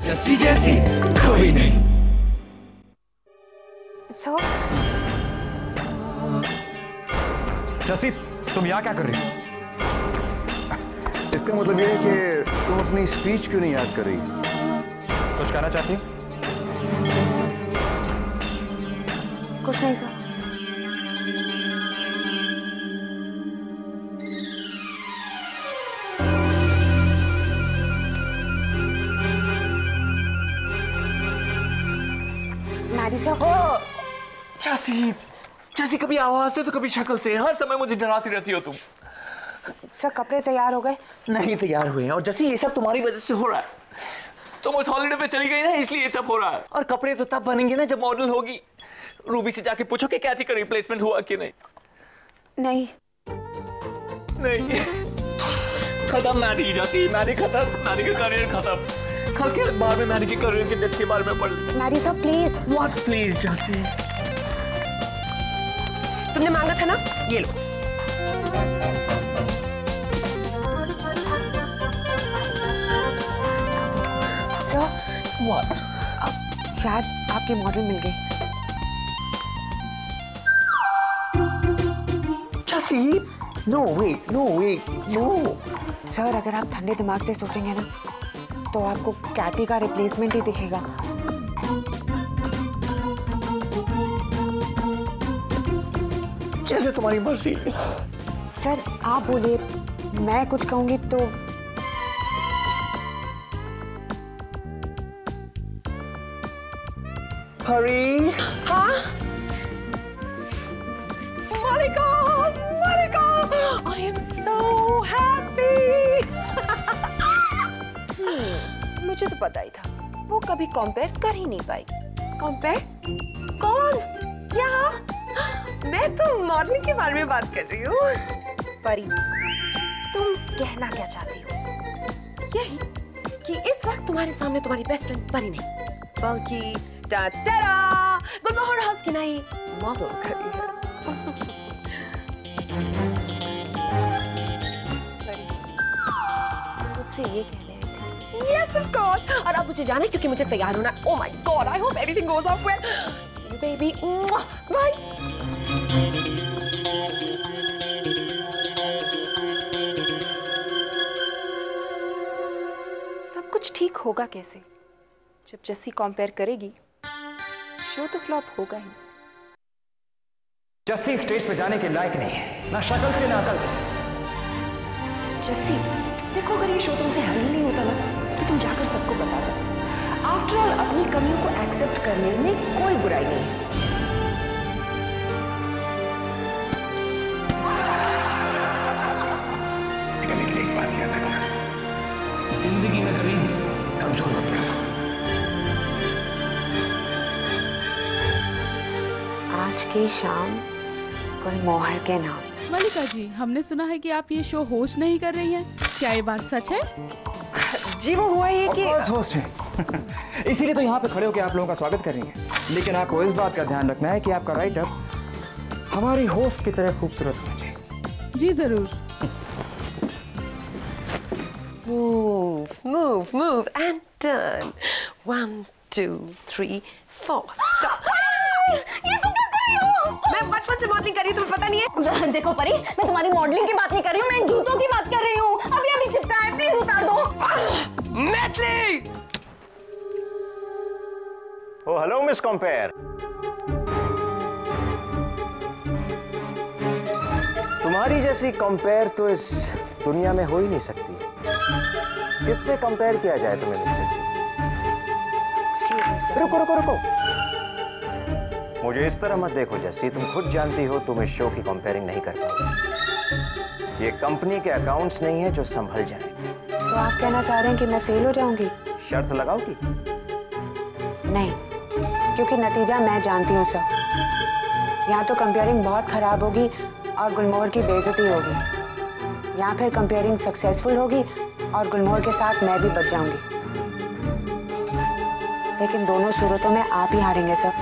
जस्सी जैसी कोई नहीं। जस्सी, तुम यहाँ क्या कर रही हो? इसका मतलब ये है कि तुम अपनी स्पीच क्यों नहीं याद कर रही? कुछ कहना चाहती? कुछ नहीं सर। Maddie sir. जस्सी, जैसी कभी आवाज से तो कभी शक्ल से, हर समय मुझे डराती रहती हो तुम। सर कपड़े तैयार हो गए? नहीं तैयार हुए हैं, और जैसे ये सब तुम्हारी वजह से हो रहा है। तुम उस हॉलिडे पे चली गई ना, इसलिए ये सब हो रहा है। और कपड़े तो तब बनेंगे ना जब मॉडल होगी। रूबी से जाके पूछो कि कैथी का रिप्लेसमेंट हुआ कि नहीं। नहीं नहीं, खत्म मैडी। जैसी मैडी खत्म, मैडी का करियर खत्म। कल के अखबार में मैडी के करियर के डेट के बारे में पढ़ ली। Maddy sir please. What please जैसी? तुमने मांगा था ना, ये लो। What? शायद आपकी मॉडल मिल गई। Jassi, no wait, no wait, no. Sir अगर आप ठंडे दिमाग से सोचेंगे ना, तो आपको कैटी का रिप्लेसमेंट ही दिखेगा। जैसे तुम्हारी मर्जी। सर आप बोलिए, मैं कुछ कहूंगी तो। हरी। हाँ? मालिका, मालिका, I am so happy. मुझे तो पता ही था, वो कभी कंपेयर कर ही नहीं पाएगी। कंपेयर? कौन? क्या? मैं तो मॉडलिंग के बारे में बात कर रही हूँ। परी, तुम कहना क्या चाहती हो? यही कि इस वक्त तुम्हारे सामने तुम्हारी बेस्ट फ्रेंड परी नहीं, बल्कि गुलमोहर हाउस की नई मॉडल खड़ी है। मुझसे ये कहने आई थी। Yes, of course. और अब मुझे जाना है क्योंकि मुझे तैयार होना है। Oh my God, I hope everything goes off well. See you, baby. Bye. सब कुछ ठीक होगा कैसे? जब जस्सी कंपेयर करेगी, शो तो फ्लॉप होगा ही। जस्सी स्टेज पे जाने के लायक नहीं है, ना शक्ल से ना अकल से। जस्सी, देखो अगर ये शो तुमसे हल ही नहीं होता ना, तो तुम जाकर सबको बता दो। आफ्टर ऑल अपनी कमियों को एक्सेप्ट करने में कोई बुराई नहीं है। लेकिन एक बात याद रखना, जिंदगी में कभी कमजोर मत पड़ना। आज की शाम गुलमोहर के नाम। मलिका जी, हमने सुना है कि आप ये शो होस्ट नहीं कर रही हैं, क्या ये बात सच है? जी वो हुआ ये कि होस्ट है। इसीलिए तो यहाँ पे खड़े होकर आप लोगों का स्वागत कर रही हैं। लेकिन आपको इस बात का ध्यान रखना है कि आपका राइटअप हमारी होस्ट की तरह खूबसूरत होना चाहिए। जी जरूर। Move, move, move and turn. 1, 2, 3, 4. Stop. ये तुम क्या कर रही हो? मैं बचपन से मॉडलिंग कर रही हूँ, तुम्हें पता नहीं है? देखो परी, मैं तुम्हारी मॉडलिंग की बात नहीं कर रही हूँ, मैं इन जूतों की बात कर रही हूँ। अभी अभी चिपका है, प्लीज उतार दो। मैथिली! ओ हेलो मिस कंपेयर। तुम्हारी जैसी कंपेयर तो इस दुनिया में हो ही नहीं सकती। किससे कंपेयर किया जाए तुम्हें मिस्टर सी? रुको रुको रुको, मुझे इस तरह मत देखो जैसी, तुम खुद जानती हो तुम इस शो की कंपेयरिंग नहीं कर पाओगे। ये कंपनी के अकाउंट्स नहीं है जो संभल जाए। तो आप कहना चाह रहे हैं कि मैं फेल हो जाऊंगी? शर्त लगाओगी? नहीं, क्योंकि नतीजा मैं जानती हूँ सब। यहाँ तो कंपेयरिंग बहुत खराब होगी और गुलमोहर की बेइज्जती होगी, या फिर कंपेयरिंग सक्सेसफुल होगी और गुलमोहर के साथ मैं भी बच जाऊंगी। लेकिन दोनों सूरतों में आप ही हारेंगे सर,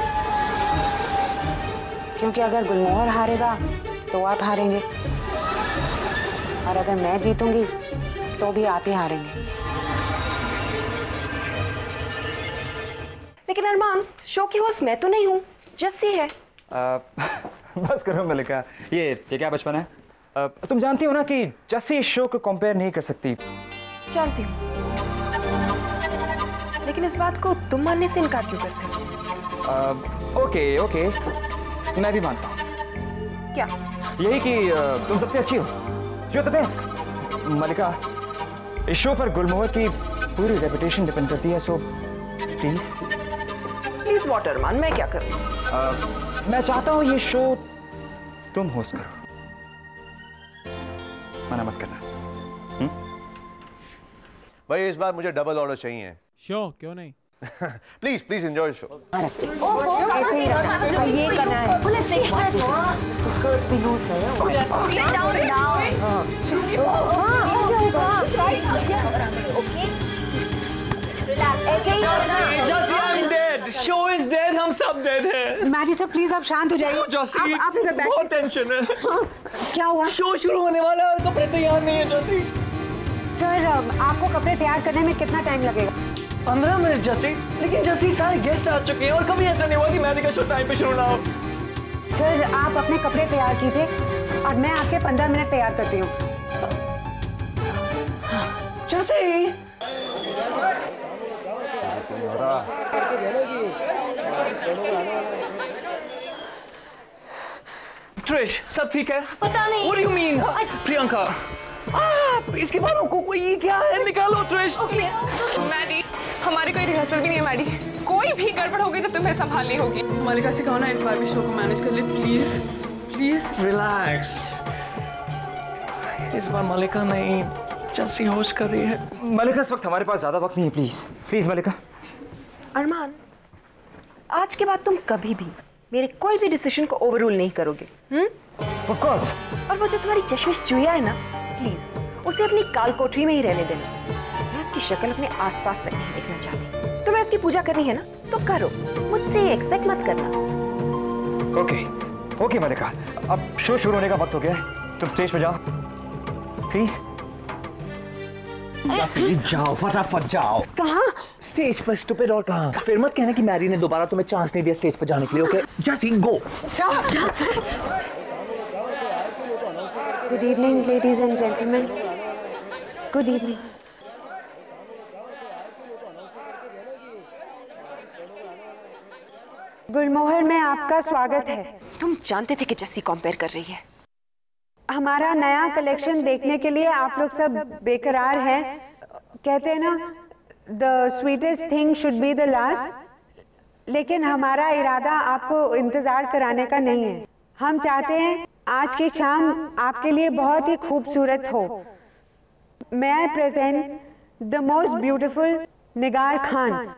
क्योंकि अगर गुलमोहर हारेगा तो आप हारेंगे, और अगर मैं जीतूंगी तो भी आप ही हारेंगे। लेकिन अरमान, शो की होस्ट मैं तो नहीं हूँ, जस्सी है। बस करो मलिका, ये क्या बचपन है। तुम जानती हो ना कि जस्सी इस शो को कंपेयर नहीं कर सकती। जानती हूँ, लेकिन इस बात को तुम मानने से इनकार क्यों करते हो? ओके, मैं भी मानता हूँ। क्या? यही कि तुम सबसे अच्छी हो, यू आर द बेस्ट। मलिका, इस शो पर गुलमोहर की पूरी रेपुटेशन डिपेंड करती है, सो प्लीज वॉट अरमान, मैं क्या करूँ? मैं चाहता हूँ ये शो तुम होस्ट करो, मना मत करना। भाई इस बार मुझे डबल ऑर्डर चाहिए। शो क्यों नहीं? Please enjoy show. ऐसे ही रखना, ये करना है। स्कर्ट भी लूज है। शो इज डेड, हम सब डेड हैं। मैडी सर प्लीज आप शांत हो जाइए। जोशी, आप इधर बैठिए। बहुत टेंशन है। क्या हुआ? शो शुरू होने वाला है और कपड़े तैयार नहीं है जोशी। सर आपको कपड़े तैयार करने में कितना टाइम लगेगा? 15 मिनट जस्सी, लेकिन जस्सी सारे गेस्ट आ चुके हैं और कभी ऐसा नहीं हुआ कि मेहंदी का शो टाइम पे शुरू ना हो। सर आप अपने कपड़े तैयार कीजिए और मैं आपके 15 मिनट तैयार करती हूँ। जस्सी, ट्रिश, सब ठीक है? पता नहीं। What do you mean? Priyanka, इसके बालों को कोई ये क्या है? निकालो ट्रिश। मैडी, हमारी कोई रिहर्सल भी नहीं है मैडी। कोई भी गड़बड़ होगी तो तुम्हें संभालनी होगी। मालिका से कहो ना इस बार भी शो को मैनेज कर ले प्लीज। रिलैक्स, इस बार मालिका नहीं, जस्सी होस्ट कर रही है। मलिका, इस वक्त हमारे पास ज्यादा वक्त नहीं है, प्लीज मलिका। अरमान, आज के बाद तुम कभी भी मेरे कोई भी डिसीजन को ओवररूल नहीं करोगे। Of course. और वो जो तुम्हारी चश्मिश चुईया है ना, प्लीज उसे अपनी काल कोठरी में ही रहने देना। मैं उसकी शक्ल अपने आसपास तक नहीं देखना चाहती। तुम्हें उसकी पूजा करनी है ना तो करो, मुझसे एक्सपेक्ट मत करना। ओके मलिका, अब शो शुरू होने का वक्त हो गया है, तुम स्टेज पे जाओ प्लीज। जाओ, फटाफट जाओ। कहाँ? स्टेज पर स्टूपिड। और कहाँ? फिर मत कहना कि मैरी ने दोबारा तुम्हें चांस नहीं दिया स्टेज पर जाने के लिए। Okay, just go. Good evening ladies and gentleman, good evening. Gulmohar में आपका स्वागत है। तुम जानते थे कि जस्सी कंपेयर कर रही है। हमारा नया कलेक्शन देखने के लिए आप लोग सब बेकरार हैं। कहते हैं ना, the sweetest thing should be the last, लेकिन हमारा इरादा आपको इंतजार कराने का नहीं है। हम चाहते हैं आज की शाम आपके लिए बहुत ही खूबसूरत हो। May I present the most beautiful Nigar Khan.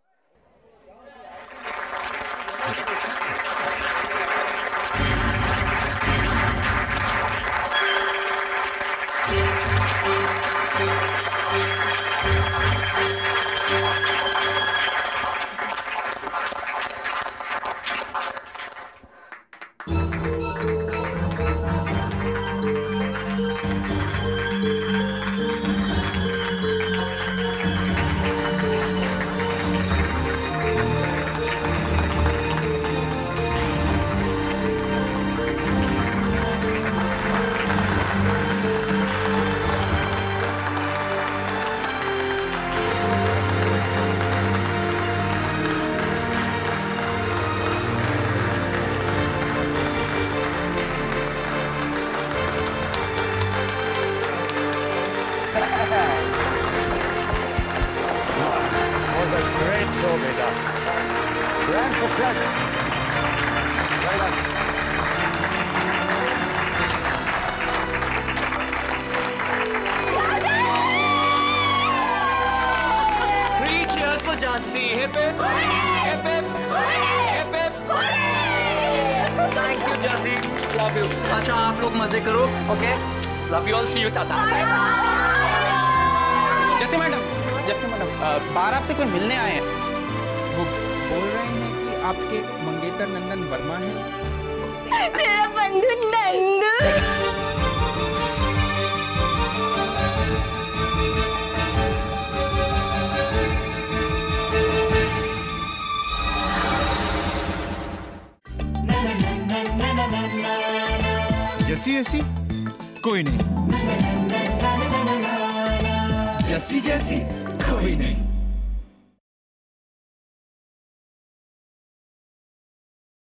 अच्छा आप लोग मजे करो, okay? Love you all, see you, tata. जैसे मैडम बाहर आपसे कोई मिलने आए हैं। वो बोल रहे हैं कि आपके मंगेतर नंदन वर्मा हैं। मेरा बंधु नंदू। जैसी जैसी कोई नहीं, जैसी जैसी कोई नहीं।